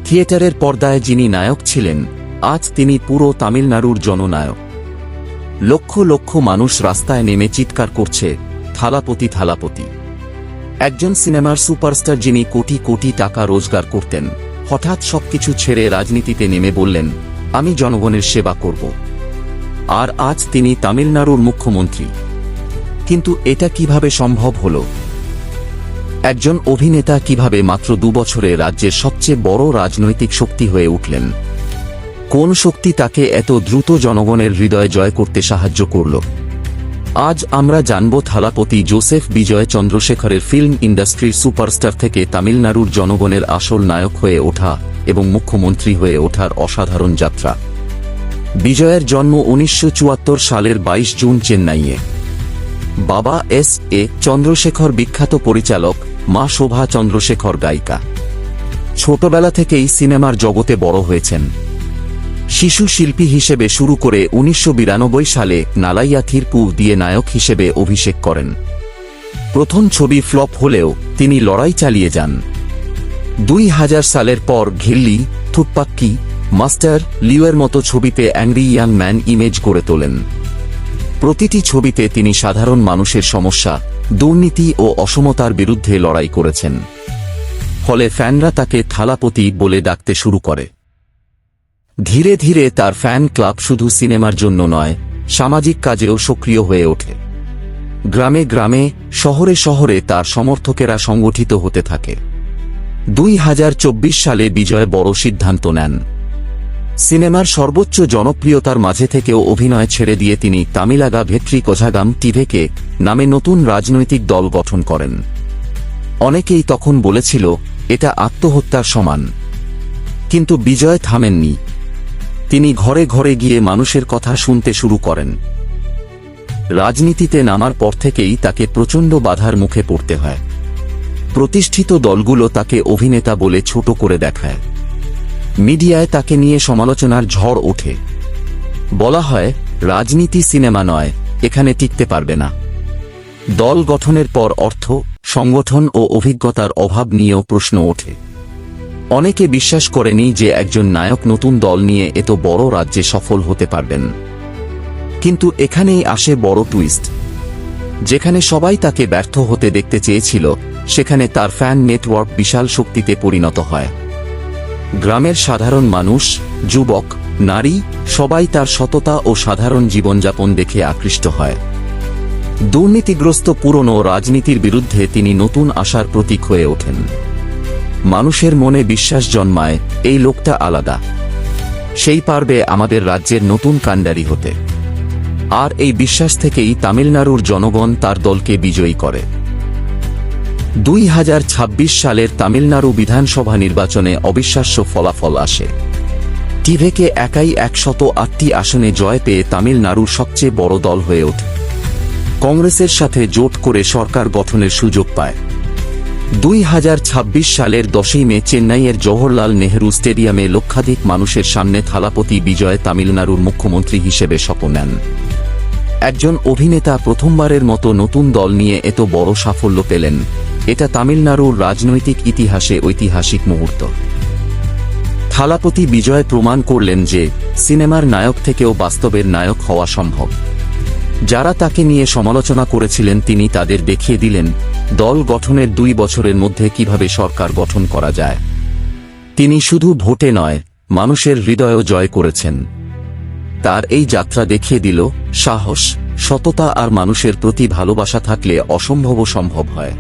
থিয়েটারের পর্দায় যিনি নায়ক ছিলেন, আজ তিনি পুরো তামিলনাড়ুর জননায়ক। লক্ষ লক্ষ মানুষ রাস্তায় নেমে চিৎকার করছে, থালাপতি থালাপতি। একজন সিনেমার সুপারস্টার যিনি কোটি কোটি টাকা রোজগার করতেন, হঠাৎ সবকিছু ছেড়ে রাজনীতিতে নেমে বললেন, আমি জনগণের সেবা করব। আর আজ তিনি তামিলনাড়ুর মুখ্যমন্ত্রী। কিন্তু এটা কিভাবে সম্ভব হল? একজন অভিনেতা কিভাবে মাত্র 2 বছরে রাজ্যের সবচেয়ে বড় রাজনৈতিক শক্তি হয়ে উঠলেন? কোন শক্তি তাকে এত দ্রুত জনগণের হৃদয় জয় করতে সাহায্য করল? আজ আমরা জানব থালাপতি জোসেফ বিজয় চন্দ্রশেখরের ফিল্ম ইন্ডাস্ট্রির সুপারস্টার থেকে তামিলনাড়ুর জনগণের আসল নায়ক হয়ে ওঠা এবং মুখ্যমন্ত্রী হয়ে ওঠার অসাধারণ যাত্রা। বিজয়ের জন্ম 1974 সালের 22 জুন চেন্নাইয়ে। বাবা এস.এ. চন্দ্রশেখর বিখ্যাত পরিচালক, মা শোভা চন্দ্রশেখর গায়িকা। ছোটবেলা থেকেই সিনেমার জগতে বড় হয়েছেন। শিশু শিল্পী হিসেবে শুরু করে 1992 সালে নালাইয়া থিরপু দিয়ে নায়ক হিসেবে অভিষেক করেন। প্রথম ছবি ফ্লপ হলেও তিনি লড়াই চালিয়ে যান। 2000 সালের পর ঘিল্লি, থুপ্পাক্কি, মাস্টার, লিওয়ের মতো ছবিতে অ্যাংরি ইয়াং ম্যান ইমেজ গড়ে তোলেন। প্রতিটি ছবিতে তিনি সাধারণ মানুষের সমস্যা, দুর্নীতি ও অসমতার বিরুদ্ধে লড়াই করেছেন। ফলে ফ্যানরা তাকে থালাপতি বলে ডাকতে শুরু করে। ধীরে ধীরে তার ফ্যান ক্লাব শুধু সিনেমার জন্য নয়, সামাজিক কাজেও সক্রিয় হয়ে ওঠে। গ্রামে গ্রামে, শহরে শহরে তার সমর্থকেরা সংগঠিত হতে থাকে। 2024 সালে বিজয় বড় সিদ্ধান্ত নেন। সিনেমার সর্বোচ্চ জনপ্রিয়তার মাঝে থেকেও অভিনয় ছেড়ে দিয়ে তিনি তামিলাগা ভেট্রি কোঝাগাম টিভেকে নামে নতুন রাজনৈতিক দল গঠন করেন। অনেকেই তখন বলেছিল এটা আত্মহত্যার সমান। কিন্তু বিজয় থামেননি। তিনি ঘরে ঘরে গিয়ে মানুষের কথা শুনতে শুরু করেন। রাজনীতিতে নামার পর থেকেই তাকে প্রচণ্ড বাধার মুখে পড়তে হয়। প্রতিষ্ঠিত দলগুলো তাকে অভিনেতা বলে ছোট করে দেখায়। মিডিয়ায় তাকে নিয়ে সমালোচনার ঝড় ওঠে। বলা হয়, রাজনীতি সিনেমা নয়, এখানে টিকতে পারবে না। দল গঠনের পর অর্থ, সংগঠন ও অভিজ্ঞতার অভাব নিয়েও প্রশ্ন ওঠে। অনেকে বিশ্বাস করেনি যে একজন নায়ক নতুন দল নিয়ে এত বড় রাজ্যে সফল হতে পারবেন। কিন্তু এখানেই আসে বড় টুইস্ট। যেখানে সবাই তাকে ব্যর্থ হতে দেখতে চেয়েছিল, সেখানে তার ফ্যান নেটওয়ার্ক বিশাল শক্তিতে পরিণত হয়। গ্রামের সাধারণ মানুষ, যুবক, নারী সবাই তার সততা ও সাধারণ জীবনযাপন দেখে আকৃষ্ট হয়। দুর্নীতিগ্রস্ত পুরনো রাজনীতির বিরুদ্ধে তিনি নতুন আশার প্রতীক হয়ে ওঠেন। মানুষের মনে বিশ্বাস জন্মায়, এই লোকটা আলাদা। সেই পারবে আমাদের রাজ্যের নতুন কাণ্ডারি হতে। আর এই বিশ্বাস থেকেই তামিলনাড়ুর জনগণ তার দলকে বিজয়ী করে। 2026 সালের তামিলনাড়ু বিধানসভা নির্বাচনে অবিশ্বাস্য ফলাফল আসে। টিভেকে একাই 108টি আসনে জয় পেয়ে তামিলনাড়ুর সবচেয়ে বড় দল হয়ে ওঠে। কংগ্রেসের সাথে জোট করে সরকার গঠনের সুযোগ পায়। 2026 সালের 10 মে চেন্নাইয়ের জওহরলাল নেহরু স্টেডিয়ামে লক্ষাধিক মানুষের সামনে থালাপতি বিজয় তামিলনাড়ুর মুখ্যমন্ত্রী হিসেবে শপথ নেন। একজন অভিনেতা প্রথমবারের মতো নতুন দল নিয়ে এত বড় সাফল্য পেলেন, এটা তামিলনাড়ুর রাজনৈতিক ইতিহাসে ঐতিহাসিক মুহূর্ত। থালাপতি বিজয় প্রমাণ করলেন যে সিনেমার নায়ক থেকেও বাস্তবের নায়ক হওয়া সম্ভব। যারা তাকে নিয়ে সমালোচনা করেছিলেন, তিনি তাদের দেখিয়ে দিলেন দল গঠনের 2 বছরের মধ্যে কিভাবে সরকার গঠন করা যায়। তিনি শুধু ভোটে নয়, মানুষের হৃদয়ও জয় করেছেন। তার এই যাত্রা দেখিয়ে দিল, সাহস, সততা আর মানুষের প্রতি ভালোবাসা থাকলে অসম্ভবও সম্ভব হয়।